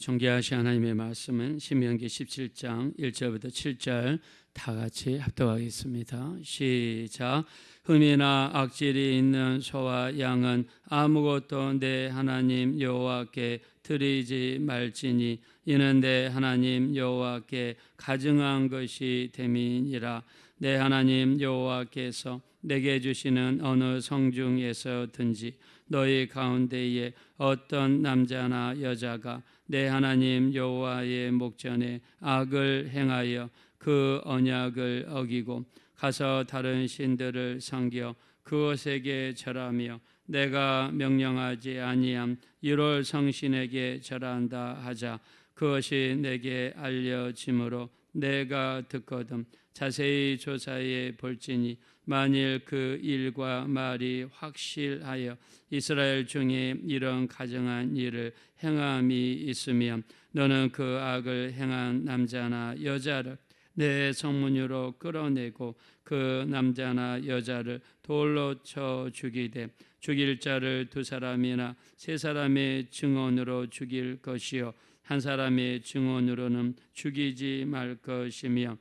존귀하신 하나님의 말씀은 신명기 17장 1절부터 7절 다 같이 합독하겠습니다. 시작. 흠이나 악질이 있는 소와 양은 아무것도 내 하나님 여호와께 드리지 말지니 이는 내 하나님 여호와께 가증한 것이 됨이니라. 내 하나님 여호와께서 내게 주시는 어느 성중에서든지 너희 가운데에 어떤 남자나 여자가 내 하나님 여호와의 목전에 악을 행하여 그 언약을 어기고 가서 다른 신들을 섬겨 그것에게 절하며 내가 명령하지 아니함 1월 성신에게 절한다 하자. 그것이 내게 알려짐으로 내가 듣거든 자세히 조사해 볼지니 만일 그 일과 말이 확실하여 이스라엘 중에 이런 가증한 일을 행함이 있으면 너는 그 악을 행한 남자나 여자를 내 성문으로 끌어내고 그 남자나 여자를 돌로 쳐 죽이되 죽일 자를 2사람이나 3사람의 증언으로 죽일 것이요 한 사람의 증언으로는 죽이지 말 것이며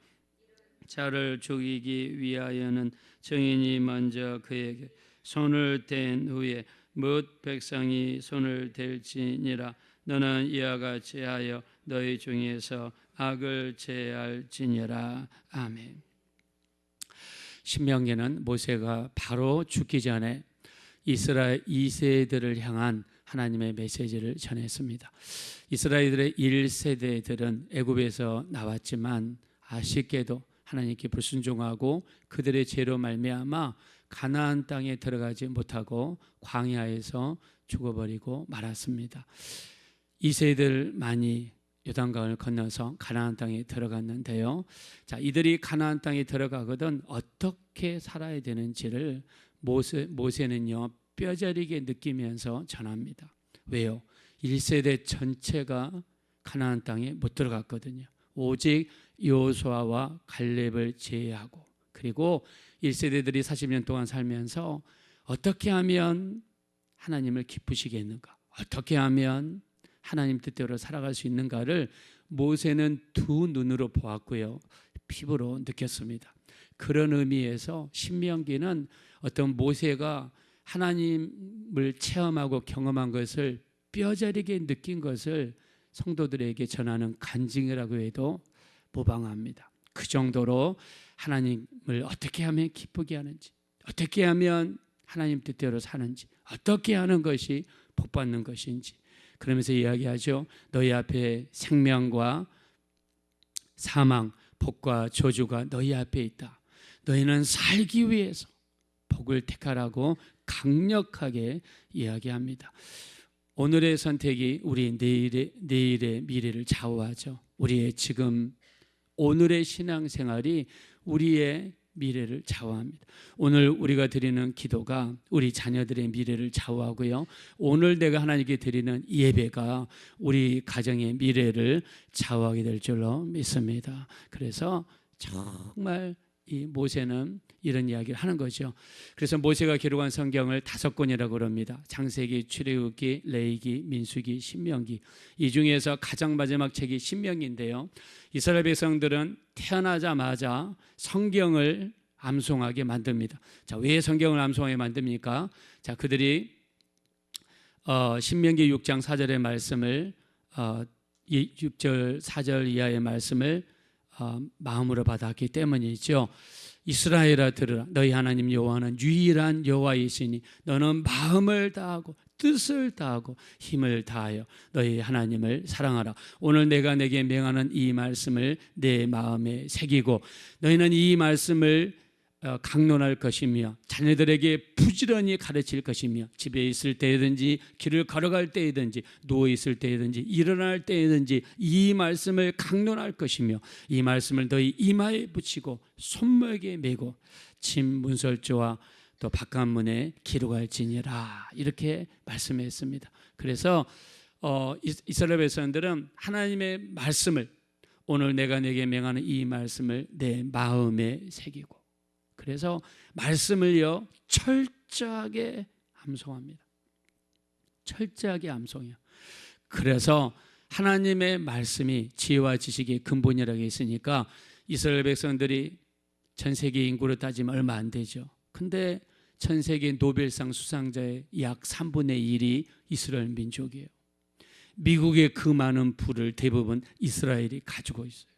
자를 죽이기 위하여는 증인이 먼저 그에게 손을 댄 후에 뭇 백성이 손을 댈지니라. 너는 이와 같이 하여 너희 중에서 악을 제할지니라. 아멘. 신명기는 모세가 바로 죽기 전에 이스라엘 2세들을 향한 하나님의 메시지를 전했습니다. 이스라엘들의 1세대들은 애굽에서 나왔지만 아쉽게도 하나님께 불순종하고 그들의 죄로 말미암아 가나안 땅에 들어가지 못하고 광야에서 죽어버리고 말았습니다. 2세들만이 요단강을 건너서 가나안 땅에 들어갔는데요. 자, 이들이 가나안 땅에 들어가거든 어떻게 살아야 되는지를 모세는요 뼈저리게 느끼면서 전합니다. 왜요? 1세대 전체가 가나안 땅에 못 들어갔거든요. 오직 여호수아와 갈렙을 제외하고, 그리고 1세대들이 40년 동안 살면서 어떻게 하면 하나님을 기쁘시겠는가, 어떻게 하면 하나님 뜻대로 살아갈 수 있는가를 모세는 두 눈으로 보았고요, 피부로 느꼈습니다. 그런 의미에서 신명기는 어떤 모세가 하나님을 체험하고 경험한 것을 뼈저리게 느낀 것을 성도들에게 전하는 간증이라고 해도 무방합니다. 그 정도로 하나님을 어떻게 하면 기쁘게 하는지, 어떻게 하면 하나님 뜻대로 사는지, 어떻게 하는 것이 복받는 것인지 그러면서 이야기하죠. 너희 앞에 생명과 사망, 복과 저주가 너희 앞에 있다. 너희는 살기 위해서 복을 택하라고 강력하게 이야기합니다. 오늘의 선택이 우리 내일의 미래를 좌우하죠. 우리의 지금 오늘의 신앙생활이 우리의 미래를 좌우합니다. 오늘 우리가 드리는 기도가 우리 자녀들의 미래를 좌우하고요, 오늘 내가 하나님께 드리는 예배가 우리 가정의 미래를 좌우하게 될 줄로 믿습니다. 그래서 정말 이 모세는 이런 이야기를 하는 거죠. 그래서 모세가 기록한 성경을 5권이라고 그럽니다. 창세기, 출애굽기, 레위기, 민수기, 신명기. 이 중에서 가장 마지막 책이 신명기인데요. 이스라엘 백성들은 태어나자마자 성경을 암송하게 만듭니다. 자, 왜 성경을 암송하게 만듭니까? 자, 그들이 신명기 6장 4절의 말씀을 6절 4절 이하의 말씀을 마음으로 받았기 때문이죠. 이스라엘아 들으라. 너희 하나님 여호와는 유일한 여호와이시니 너는 마음을 다하고 뜻을 다하고 힘을 다하여 너희 하나님을 사랑하라. 오늘 내가 내게 명하는 이 말씀을 내 마음에 새기고 너희는 이 말씀을 강론할 것이며 자녀들에게 부지런히 가르칠 것이며 집에 있을 때든지 길을 걸어갈 때든지 누워 있을 때든지 일어날 때든지 이 말씀을 강론할 것이며 이 말씀을 너희 이마에 붙이고 손목에 메고 침 문설주와 또 바깥문에 기록할지니라, 이렇게 말씀했습니다. 그래서 이스라엘 백성들은 하나님의 말씀을, 오늘 내가 내게 명하는 이 말씀을 내 마음에 새기고, 그래서 말씀을요 철저하게 암송합니다. 철저하게 암송해요. 그래서 하나님의 말씀이 지혜와 지식의 근본이라고 했으니까 이스라엘 백성들이 전 세계 인구로 따지면 얼마 안 되죠. 근데 전 세계 노벨상 수상자의 약 3분의 1이 이스라엘 민족이에요. 미국의 그 많은 부를 대부분 이스라엘이 가지고 있어요.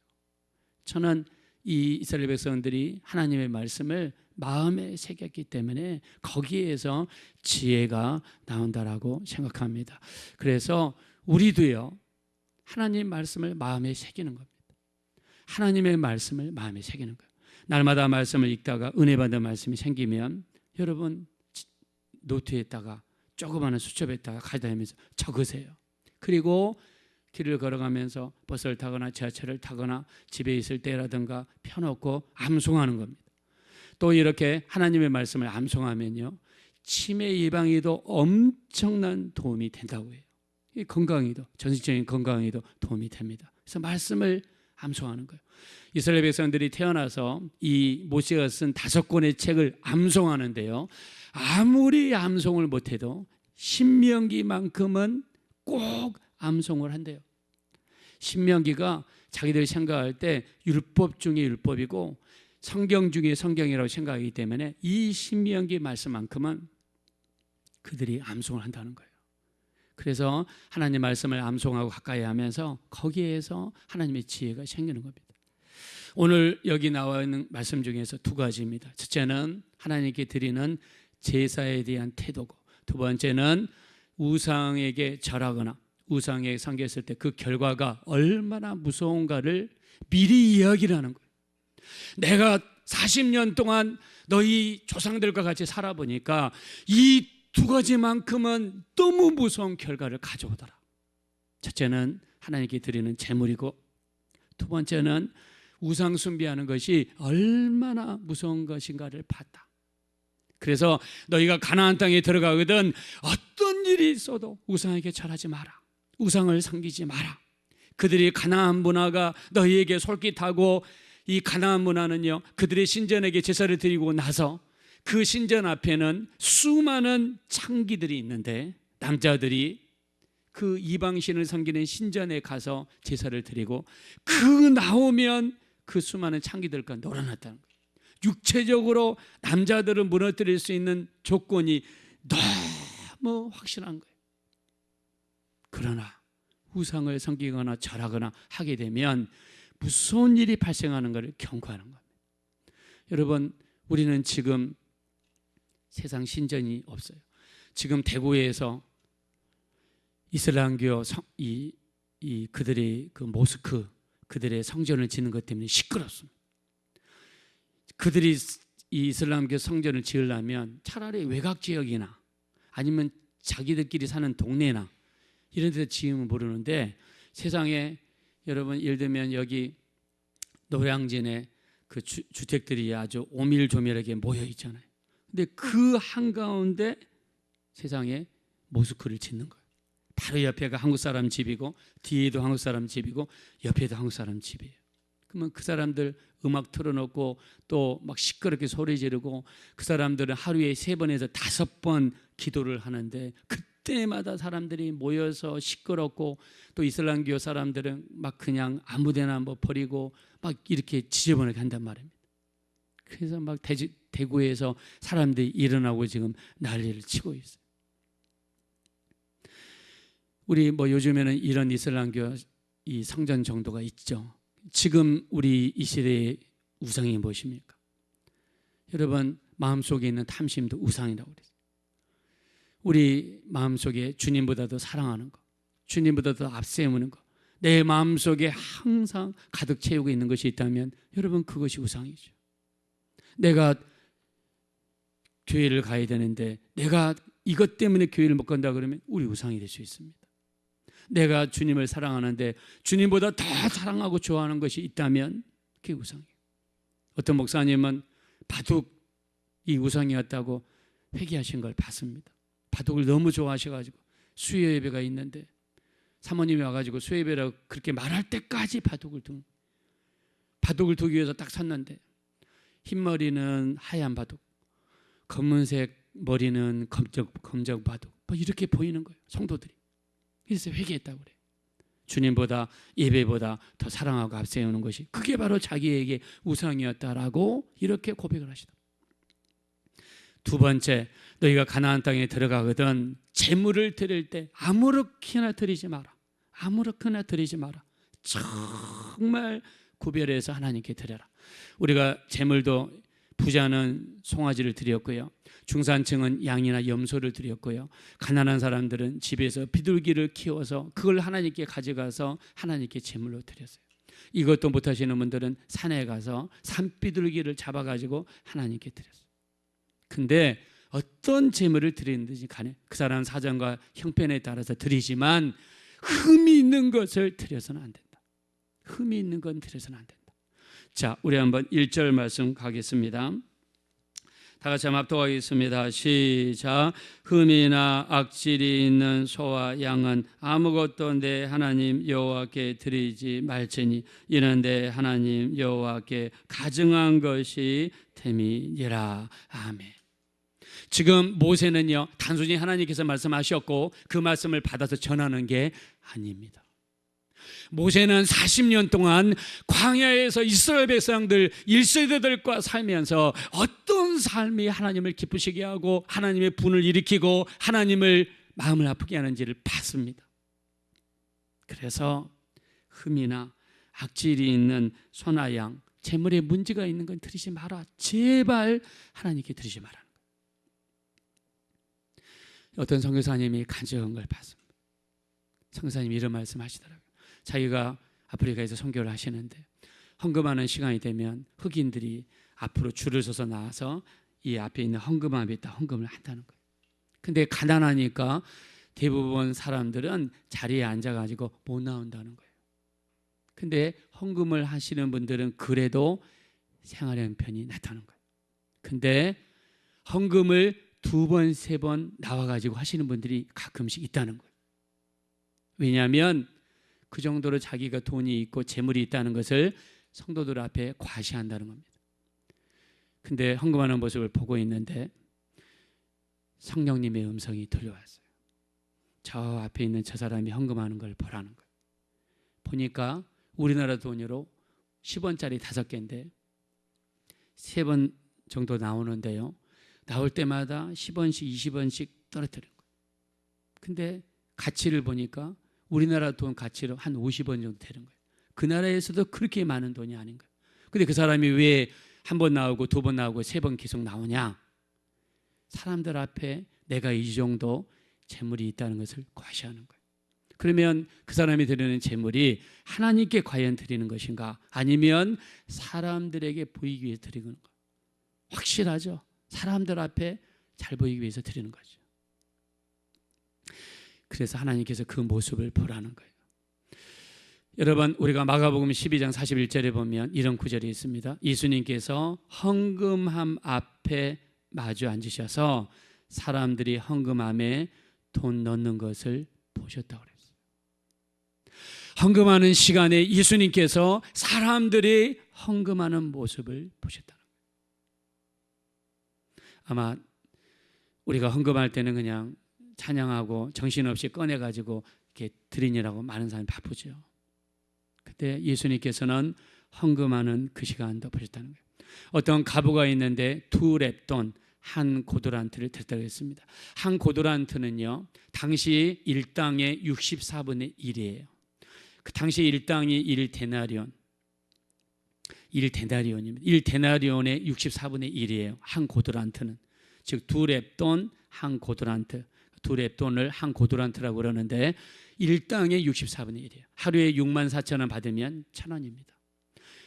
저는 이 이스라엘 백성들이 하나님의 말씀을 마음에 새겼기 때문에 거기에서 지혜가 나온다라고 생각합니다. 그래서 우리도요, 하나님 말씀을 마음에 새기는 겁니다. 하나님의 말씀을 마음에 새기는 거예요. 날마다 말씀을 읽다가 은혜 받은 말씀이 생기면 여러분 노트에다가 조그마한 수첩에다가 가져다니면서 적으세요. 그리고 길을 걸어가면서 버스를 타거나 지하철을 타거나 집에 있을 때라든가 펴놓고 암송하는 겁니다. 또 이렇게 하나님의 말씀을 암송하면요, 치매 예방에도 엄청난 도움이 된다고 해요. 건강에도, 전신적인 건강에도 도움이 됩니다. 그래서 말씀을 암송하는 거예요. 이스라엘 백성들이 태어나서 이 모세가 쓴 5권의 책을 암송하는데요, 아무리 암송을 못해도 신명기만큼은 꼭 암송을 한대요. 신명기가 자기들이 생각할 때 율법 중에 율법이고 성경 중에 성경이라고 생각하기 때문에 이 신명기 말씀만큼은 그들이 암송을 한다는 거예요. 그래서 하나님의 말씀을 암송하고 가까이 하면서 거기에서 하나님의 지혜가 생기는 겁니다. 오늘 여기 나와 있는 말씀 중에서 2가지입니다. 첫째는 하나님께 드리는 제사에 대한 태도고, 두 번째는 우상에게 절하거나 우상에 섬겼을 때 그 결과가 얼마나 무서운가를 미리 이야기를 하는 거예요. 내가 40년 동안 너희 조상들과 같이 살아보니까 이 2가지만큼은 너무 무서운 결과를 가져오더라. 첫째는 하나님께 드리는 제물이고, 두 번째는 우상 숭배하는 것이 얼마나 무서운 것인가를 봤다. 그래서 너희가 가나안 땅에 들어가거든 어떤 일이 있어도 우상에게 절하지 마라. 우상을 섬기지 마라. 그들이 가나안 문화가 너희에게 솔깃하고, 이 가나안 문화는요, 그들의 신전에게 제사를 드리고 나서 그 신전 앞에는 수많은 창기들이 있는데 남자들이 그 이방신을 섬기는 신전에 가서 제사를 드리고 그 나오면 그 수많은 창기들과 놀아났다는 거예요. 육체적으로 남자들을 무너뜨릴 수 있는 조건이 너무 확실한 거예요. 그러나 우상을 섬기거나 절하거나 하게 되면 무서운 일이 발생하는 것을 경고하는 겁니다. 여러분, 우리는 지금 세상 신전이 없어요. 지금 대구에서 이슬람교 그들의 그 모스크, 그들의 성전을 짓는 것 때문에 시끄럽습니다. 그들이 이 이슬람교 성전을 지으려면 차라리 외곽 지역이나 아니면 자기들끼리 사는 동네나 이런 데서 지으면 모르는데, 세상에 여러분 예를 들면 여기 노량진에 그 주택들이 아주 오밀조밀하게 모여 있잖아요. 근데 그 한가운데 세상에 모스크를 짓는 거예요. 바로 옆에가 한국 사람 집이고 뒤에도 한국 사람 집이고 옆에도 한국 사람 집이에요. 그러면 그 사람들 음악 틀어놓고 또 막 시끄럽게 소리 지르고, 그 사람들은 하루에 3번에서 5번 기도를 하는데 그때마다 사람들이 모여서 시끄럽고, 또 이슬람교 사람들은 막 그냥 아무데나 뭐 버리고 막 이렇게 지저분하게 한단 말입니다. 그래서 막 대구에서 사람들이 일어나고 지금 난리를 치고 있어요. 우리 뭐 요즘에는 이런 이슬람교 이 성전 정도가 있죠. 지금 우리 이 시대의 우상이 무엇입니까? 여러분, 마음속에 있는 탐심도 우상이라고 그랬어요. 우리 마음속에 주님보다도 사랑하는 거, 주님보다도 앞세우는 거, 내 마음속에 항상 가득 채우고 있는 것이 있다면 여러분, 그것이 우상이죠. 내가 교회를 가야 되는데 내가 이것 때문에 교회를 못 간다 그러면 우리 우상이 될 수 있습니다. 내가 주님을 사랑하는데 주님보다 더 사랑하고 좋아하는 것이 있다면 그게 우상이에요. 어떤 목사님은 바둑이 우상이었다고 회개하신 걸 봤습니다. 바둑을 너무 좋아하셔가지고 수요 예배가 있는데 사모님이 와가지고 수요 예배라고 그렇게 말할 때까지 바둑을 두기 위해서 딱 섰는데, 흰머리는 하얀 바둑, 검은색 머리는 검정 바둑, 뭐 이렇게 보이는 거예요, 성도들이. 그래서 회개했다고 그래요. 주님보다 예배보다 더 사랑하고 앞세우는 것이 그게 바로 자기에게 우상이었다라고 이렇게 고백을 하시다. 두 번째, 너희가 가나안 땅에 들어가거든 제물을 드릴 때 아무렇게나 드리지 마라. 아무렇게나 드리지 마라. 정말 구별해서 하나님께 드려라. 우리가 제물도 부자는 송아지를 드렸고요, 중산층은 양이나 염소를 드렸고요, 가난한 사람들은 집에서 비둘기를 키워서 그걸 하나님께 가져가서 하나님께 제물로 드렸어요. 이것도 못하시는 분들은 산에 가서 산비둘기를 잡아가지고 하나님께 드렸어요. 근데 어떤 제물을 드리는지 간에 그 사람 사정과 형편에 따라서 드리지만 흠이 있는 것을 드려서는 안 된다. 흠이 있는 건 드려서는 안 된다. 자, 우리 한번 1절 말씀 가겠습니다. 다 같이 한번 합독하겠습니다. 시작. 흠이나 악질이 있는 소와 양은 아무것도 내 하나님 여호와께 드리지 말지니 이는 내 하나님 여호와께 가증한 것이 됨이니라. 아멘. 지금 모세는요, 단순히 하나님께서 말씀하셨고 그 말씀을 받아서 전하는 게 아닙니다. 모세는 40년 동안 광야에서 이스라엘 백성들 1세대들과 살면서 어떤 삶이 하나님을 기쁘시게 하고 하나님의 분을 일으키고 하나님을 마음을 아프게 하는지를 봤습니다. 그래서 흠이나 악질이 있는 소나 양, 재물에 문제가 있는 건 드리지 마라. 제발 하나님께 드리지 마라는 거예요. 어떤 선교사님이 간증한 걸 봤습니다. 선교사님이 이런 말씀하시더라고요. 자기가 아프리카에서 선교를 하시는데 헌금하는 시간이 되면 흑인들이 앞으로 줄을 서서 나와서 이 앞에 있는 헌금함에다 헌금을 한다는 거예요. 근데 가난하니까 대부분 사람들은 자리에 앉아가지고 못 나온다는 거예요. 근데 헌금을 하시는 분들은 그래도 생활 형편이 나타나는 거예요. 근데 헌금을 2번, 3번 나와가지고 하시는 분들이 가끔씩 있다는 거예요. 왜냐하면 그 정도로 자기가 돈이 있고 재물이 있다는 것을 성도들 앞에 과시한다는 겁니다. 근데 헌금하는 모습을 보고 있는데 성령님의 음성이 들려왔어요. 저 앞에 있는 저 사람이 헌금하는 걸 보라는 거예요. 보니까 우리나라 돈으로 10원짜리 5개인데 3번 정도 나오는데요, 나올 때마다 10원씩 20원씩 떨어뜨리는 거예요. 근데 가치를 보니까 우리나라 돈 가치로 한 50원 정도 되는 거예요. 그 나라에서도 그렇게 많은 돈이 아닌 거예요. 근데 그 사람이 왜 한 번 나오고 2번 나오고 3번 계속 나오냐? 사람들 앞에 내가 이 정도 재물이 있다는 것을 과시하는 거예요. 그러면 그 사람이 드리는 재물이 하나님께 과연 드리는 것인가? 아니면 사람들에게 보이기 위해서 드리는 건가? 확실하죠. 사람들 앞에 잘 보이기 위해서 드리는 거죠. 그래서 하나님께서 그 모습을 보라는 거예요. 여러분, 우리가 마가복음 12장 41절에 보면 이런 구절이 있습니다. 예수님께서 헌금함 앞에 마주 앉으셔서 사람들이 헌금함에 돈 넣는 것을 보셨다고 그랬어요. 헌금하는 시간에 예수님께서 사람들이 헌금하는 모습을 보셨다는 거예요. 아마 우리가 헌금할 때는 그냥 찬양하고 정신없이 꺼내가지고 이렇게 드리느라고 많은 사람이 바쁘죠. 그때 예수님께서는 헌금하는 그 시간도 보셨다는 거예요. 어떤 가부가 있는데 2렙돈 한 고도란트를 드렸다고 했습니다. 한 고도란트는요, 당시 일당의 64분의 1이에요. 그 당시 일당이 1데나리온, 1데나리온입니다. 1데나리온의 64분의 1이에요. 한 고도란트는. 즉 2렙돈 한 고도란트, 2렙돈을 한 고도란트라고 그러는데 일당의 64분의 1이에요. 하루에 6만 4천 원 받으면 1,000원입니다.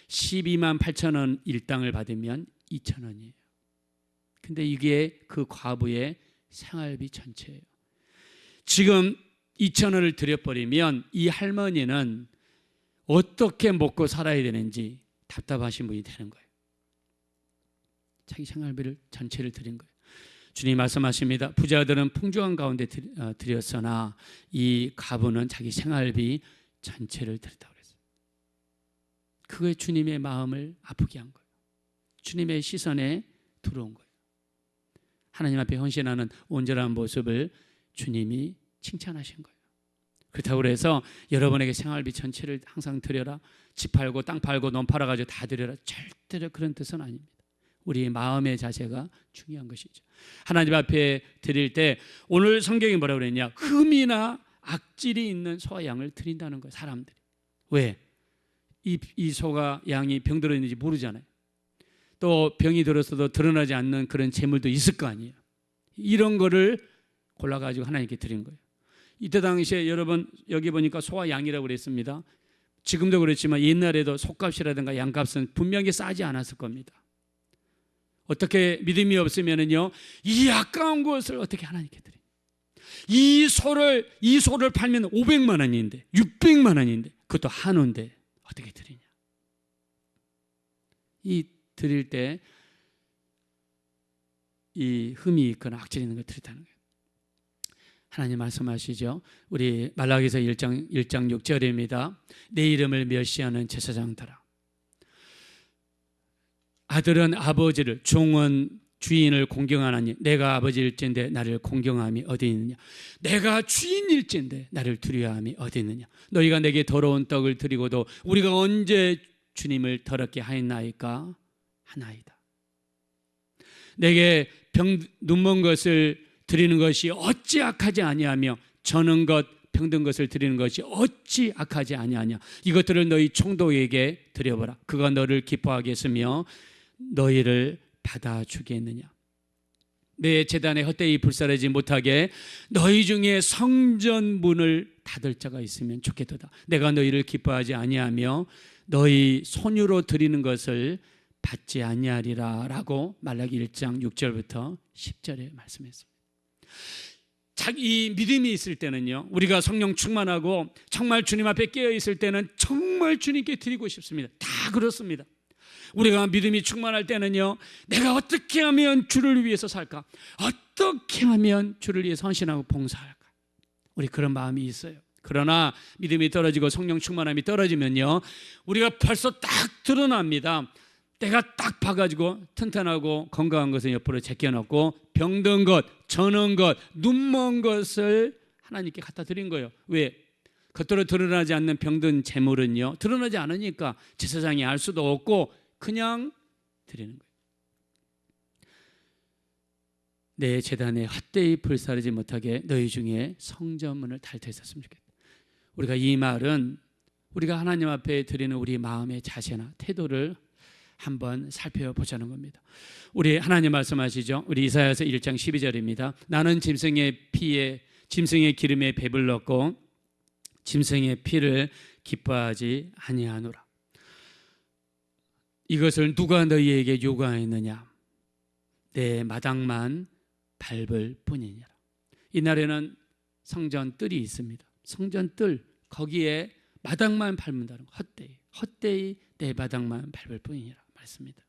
12만 8천 원 일당을 받으면 2,000원이에요. 근데 이게 그 과부의 생활비 전체예요. 지금 2,000원을 드려버리면 이 할머니는 어떻게 먹고 살아야 되는지 답답하신 분이 되는 거예요. 자기 생활비를 전체를 드린 거예요. 주님 말씀하십니다. 부자들은 풍족한 가운데 드렸으나 이 가부는 자기 생활비 전체를 드렸다고 그랬어요. 그게 주님의 마음을 아프게 한 거예요. 주님의 시선에 들어온 거예요. 하나님 앞에 헌신하는 온전한 모습을 주님이 칭찬하신 거예요. 그렇다고 해서 여러분에게 생활비 전체를 항상 드려라, 집 팔고 땅 팔고 논 팔아가지고 다 드려라, 절대로 그런 뜻은 아닙니다. 우리 마음의 자세가 중요한 것이죠. 하나님 앞에 드릴 때 오늘 성경이 뭐라고 그랬냐, 흠이나 악질이 있는 소와 양을 드린다는 거예요. 사람들이. 왜? 이 소가 양이 병들어 있는지 모르잖아요. 또 병이 들었어도 드러나지 않는 그런 재물도 있을 거 아니에요. 이런 거를 골라가지고 하나님께 드린 거예요. 이때 당시에 여러분 여기 보니까 소와 양이라고 그랬습니다. 지금도 그렇지만 옛날에도 소값이라든가 양값은 분명히 싸지 않았을 겁니다. 어떻게 믿음이 없으면은요, 이 아까운 것을 어떻게 하나님께 드립니까? 이 소를 팔면 500만 원인데 600만 원인데 그것도 한우인데 어떻게 드리냐? 이 드릴 때 이 흠이 있거나 악질이 있는 걸 드리다는 거예요. 하나님 말씀하시죠. 우리 말라기서 1장 6절입니다. 내 이름을 멸시하는 제사장들아, 아들은 아버지를, 종은 주인을 공경하나니 내가 아버지일진데 나를 공경함이 어디 있느냐? 내가 주인일진데 나를 두려워함이 어디 있느냐? 너희가 내게 더러운 떡을 드리고도 우리가 언제 주님을 더럽게 하였나이까? 하나이다. 내게 눈먼 것을 드리는 것이 어찌 악하지 아니하며 저는 것 병든 것을 드리는 것이 어찌 악하지 아니하냐? 이것들을 너희 총독에게 드려보라. 그가 너를 기뻐하겠으며 너희를 받아주겠느냐? 내 제단에 헛되이 불사르지 못하게 너희 중에 성전 문을 닫을 자가 있으면 좋겠도다. 내가 너희를 기뻐하지 아니하며 너희 손으로 드리는 것을 받지 아니하리라 라고 말라기 1장 6절부터 10절에 말씀했습니다. 이 믿음이 있을 때는요, 우리가 성령 충만하고 정말 주님 앞에 깨어 있을 때는 정말 주님께 드리고 싶습니다. 다 그렇습니다. 우리가 믿음이 충만할 때는요, 내가 어떻게 하면 주를 위해서 살까? 어떻게 하면 주를 위해서 헌신하고 봉사할까? 우리 그런 마음이 있어요. 그러나 믿음이 떨어지고 성령 충만함이 떨어지면요, 우리가 벌써 딱 드러납니다. 때가 딱 봐가지고 튼튼하고 건강한 것은 옆으로 제껴놓고 병든 것, 저는 것, 눈먼 것을 하나님께 갖다 드린 거예요. 왜? 겉으로 드러나지 않는 병든 재물은요, 드러나지 않으니까 제사장이 알 수도 없고 그냥 드리는 거예요. 내 제단에 헛되이 불사르지 못하게 너희 중에 성전문을 닫혀 있었으면 좋겠다. 우리가 이 말은 우리가 하나님 앞에 드리는 우리 마음의 자세나 태도를 한번 살펴보자는 겁니다. 우리 하나님 말씀하시죠. 우리 이사야서 1장 12절입니다. 나는 짐승의 기름에 배불렀고 짐승의 피를 기뻐하지 아니하노라. 이것을 누가 너희에게 요구하였느냐? 내 마당만 밟을 뿐이니라. 이날에는 성전 뜰이 있습니다. 성전 뜰, 거기에 마당만 밟는다는 거. 헛되이 내 마당만 밟을 뿐이니라 말씀입니다.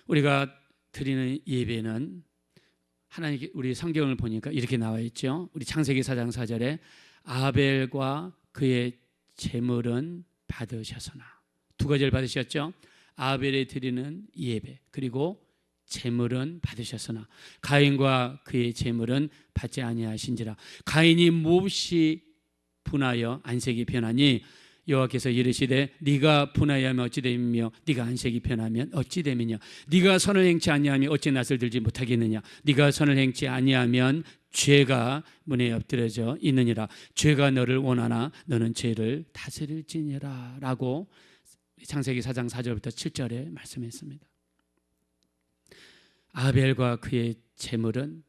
우리가 드리는 예배는 하나님께, 우리 성경을 보니까 이렇게 나와 있죠. 우리 창세기 4장 4절에 아벨과 그의 제물은 받으셨으나, 두 가지를 받으셨죠. 아벨에 드리는 예배, 그리고 제물은 받으셨으나 가인과 그의 제물은 받지 아니하신지라. 가인이 몹시 분하여 안색이 변하니 여호와께서 이르시되 네가 분하여하면 어찌 됨이며 네가 안색이 변하면 어찌 됨이냐? 네가 선을 행치 아니하면 어찌 낫을 들지 못하겠느냐? 네가 선을 행치 아니하면 죄가 문에 엎드려져 있느니라. 죄가 너를 원하나 너는 죄를 다스릴지니라 라고 창세기 4장 4절부터 7절에 말씀했습니다. 아벨과 그의 제물은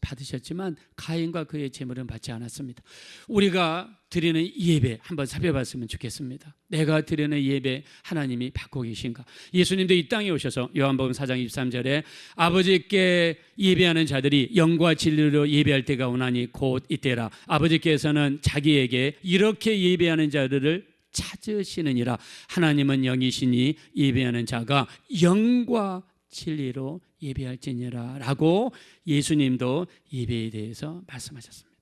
받으셨지만 가인과 그의 제물은 받지 않았습니다. 우리가 드리는 예배 한번 살펴봤으면 좋겠습니다. 내가 드리는 예배 하나님이 받고 계신가? 예수님도 이 땅에 오셔서 요한복음 4장 23절에 아버지께 예배하는 자들이 영과 진리로 예배할 때가 오나니 곧 이때라. 아버지께서는 자기에게 이렇게 예배하는 자들을 찾으시느니라. 하나님은 영이시니 예배하는 자가 영과 진리로 예배할지니라 라고 예수님도 예배에 대해서 말씀하셨습니다.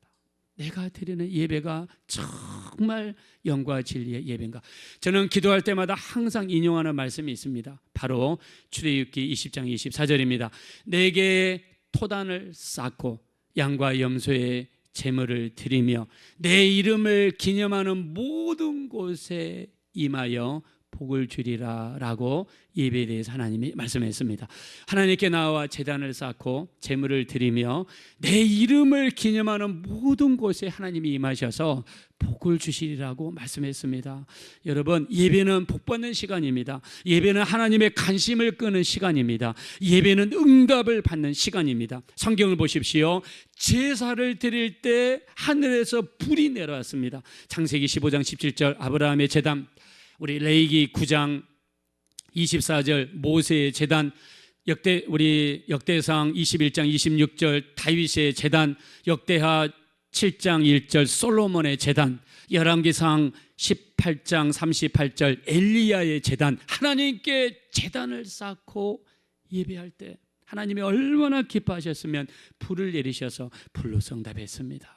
내가 드리는 예배가 정말 영과 진리의 예배인가? 저는 기도할 때마다 항상 인용하는 말씀이 있습니다. 바로 출애굽기 20장 24절입니다. 내게 토단을 쌓고 양과 염소의 제물을 드리며 내 이름을 기념하는 모든 곳에 임하여 복을 주리라 라고 예배에 대해서 하나님이 말씀했습니다. 하나님께 나와 제단을 쌓고 제물을 드리며 내 이름을 기념하는 모든 곳에 하나님이 임하셔서 복을 주시리라고 말씀했습니다. 여러분, 예배는 복받는 시간입니다. 예배는 하나님의 관심을 끄는 시간입니다. 예배는 응답을 받는 시간입니다. 성경을 보십시오. 제사를 드릴 때 하늘에서 불이 내려왔습니다. 창세기 15장 17절 아브라함의 제단, 우리 레위기 9장 24절 모세의 제단, 우리 역대상 21장 26절 다윗의 제단, 역대하 7장 1절 솔로몬의 제단, 열왕기상 18장 38절 엘리야의 제단, 하나님께 제단을 쌓고 예배할 때 하나님이 얼마나 기뻐하셨으면 불을 내리셔서 불로 응답했습니다.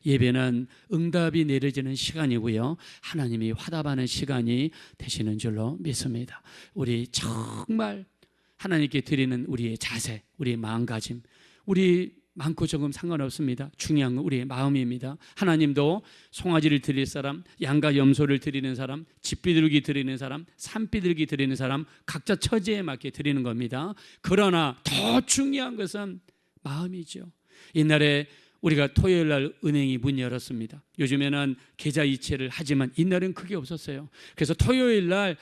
예배는 응답이 내려지는 시간이고요, 하나님이 화답하는 시간이 되시는 줄로 믿습니다. 우리 정말 하나님께 드리는 우리의 자세, 우리의 마음가짐, 우리 많고 적음 상관없습니다. 중요한 건 우리의 마음입니다. 하나님도 송아지를 드릴 사람, 양과 염소를 드리는 사람, 집비둘기 드리는 사람, 산비둘기 드리는 사람 각자 처지에 맞게 드리는 겁니다. 그러나 더 중요한 것은 마음이죠. 옛날에 우리가 토요일 날 은행이 문 열었습니다. 요즘에는 계좌 이체를 하지만 이날은 그게 없었어요. 그래서 토요일 날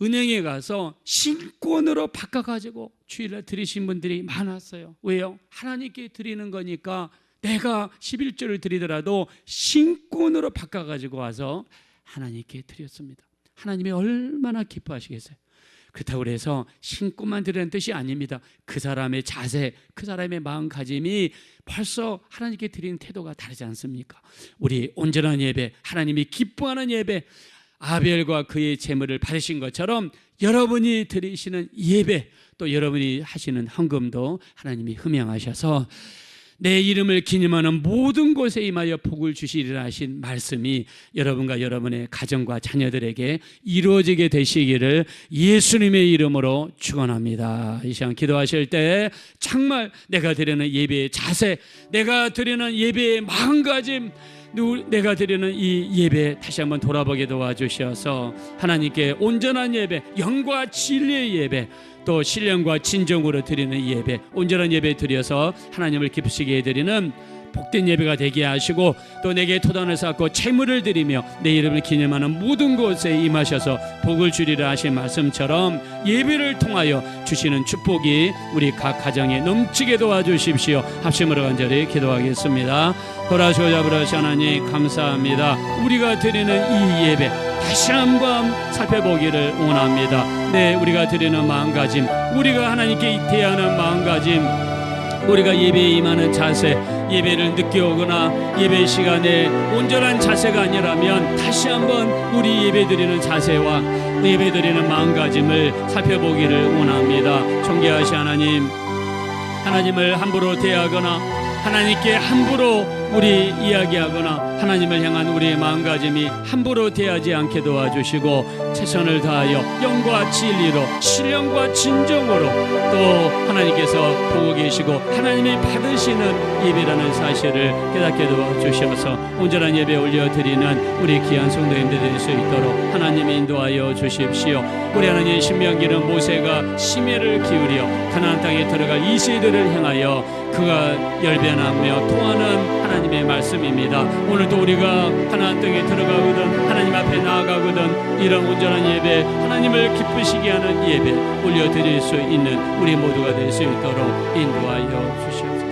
은행에 가서 신권으로 바꿔가지고 주일날 드리신 분들이 많았어요. 왜요? 하나님께 드리는 거니까 내가 11조를 드리더라도 신권으로 바꿔가지고 와서 하나님께 드렸습니다. 하나님이 얼마나 기뻐하시겠어요? 그렇다고 해서 신권만 드리는 뜻이 아닙니다. 그 사람의 자세, 그 사람의 마음가짐이 벌써 하나님께 드리는 태도가 다르지 않습니까? 우리 온전한 예배, 하나님이 기뻐하는 예배, 아벨과 그의 제물을 받으신 것처럼 여러분이 드리시는 예배, 또 여러분이 하시는 헌금도 하나님이 흠양하셔서 내 이름을 기념하는 모든 곳에 임하여 복을 주시리라 하신 말씀이 여러분과 여러분의 가정과 자녀들에게 이루어지게 되시기를 예수님의 이름으로 축원합니다. 이 시간 기도하실 때 정말 내가 드리는 예배의 자세, 내가 드리는 예배의 마음가짐, 내가 드리는 이 예배 다시 한번 돌아보게 도와주셔서 하나님께 온전한 예배, 영과 진리의 예배, 또 신령과 진정으로 드리는 예배, 온전한 예배 드려서 하나님을 기쁘시게 해드리는 복된 예배가 되게 하시고, 또 내게 토단을 쌓고 채물을 드리며 내 이름을 기념하는 모든 곳에 임하셔서 복을 주리라 하신 말씀처럼 예배를 통하여 주시는 축복이 우리 각 가정에 넘치게 도와주십시오. 합심으로 간절히 기도하겠습니다. 돌아오시고 잡으라시 하나님 감사합니다. 우리가 드리는 이 예배 다시 한번 살펴보기를 원합니다. 네, 우리가 드리는 마음가짐, 우리가 하나님께 대하는 마음가짐, 우리가 예배에 임하는 자세, 예배를 늦게 오거나 예배 시간에 온전한 자세가 아니라면 다시 한번 우리 예배드리는 자세와 예배드리는 마음가짐을 살펴보기를 원합니다. 존귀하신 하나님, 하나님을 함부로 대하거나 하나님께 함부로 우리 이야기하거나 하나님을 향한 우리의 마음가짐이 함부로 대하지 않게 도와주시고, 최선을 다하여 영과 진리로 신령과 진정으로 또 하나님께서 보고 계시고 하나님이 받으시는 예배라는 사실을 깨닫게 도와주셔서 온전한 예배 올려드리는 우리 귀한 성도님들 될 수 있도록 하나님이 인도하여 주십시오. 우리 하나님, 신명기는 모세가 심혈을 기울여 가나안 땅에 들어갈 이 세대를 향하여 그가 열변하며 통하는 하나님의 말씀입니다. 오늘도 우리가 하나님 땅에 들어가거든, 하나님 앞에 나아가거든, 이런 온전한 예배, 하나님을 기쁘시게 하는 예배 올려드릴 수 있는 우리 모두가 될 수 있도록 인도하여 주시옵소서.